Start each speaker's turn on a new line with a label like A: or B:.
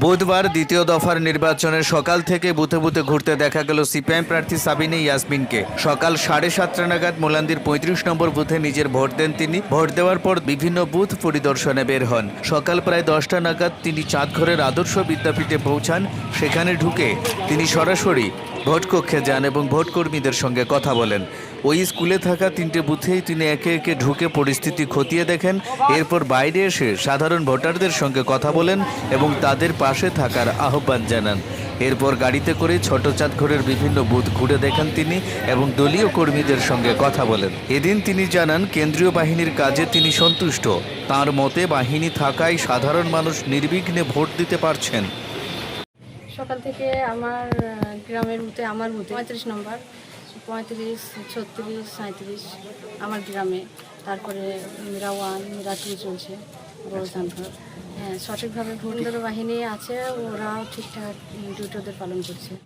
A: বুধবার দ্বিতীয় দফার নির্বাচনের সকাল থেকে বুথে বুথে ঘুরতে দেখা গেল সিপিআইএম প্রার্থী সাবিনা ইয়াসমিনকে। সকাল 7:30 নাগাদ মোলান্দির 35 নম্বর বুথে নিজের ভোট দেন তিনি। ভোট দেওয়ার পর বিভিন্ন বুথ পরিদর্শনে বের হন। সকাল প্রায় 10টা নাগাদ তিনি চাঁদঘরের আদর্শ বিদ্যাপীঠে পৌঁছান। সেখানে ঢুকে তিনি সরাসরি ভোট কক্ষে যান এবং ভোটকর্মীদের সঙ্গে কথা বলেন। ওই স্কুলে থাকা 3টে বুথেই তিনি একে একে ঢুকে পরিস্থিতি খতিয়ে দেখেন। এরপর বাইরে এসে সাধারণ ভোটারদের সঙ্গে কথা বলেন এবং তাদের পাশে থাকার আহ্বান জানান। এরপর গাড়িতে করে ছোট চাঁদঘরের বিভিন্ন বুথ ঘুরে দেখেন তিনি এবং দলীয় কর্মীদের সঙ্গে কথা বলেন। এদিন তিনি জানান, কেন্দ্রীয় বাহিনীর কাজে তিনি সন্তুষ্ট। তার মতে বাহিনী থাকায় সাধারণ মানুষ নির্বিঘ্নে ভোট দিতে পারছেন।
B: সকাল থেকে আমার গ্রামের বুথে 35 নম্বর, 35, 36, 37 আমার গ্রামে। তারপরে মিরা 1, মিরা 2 চলছে বড় চাঁদঘর। হ্যাঁ, সঠিকভাবে ভোট বাহিনী আছে, ওরাও ঠিকঠাক ডিউটি ওদের পালন করছে।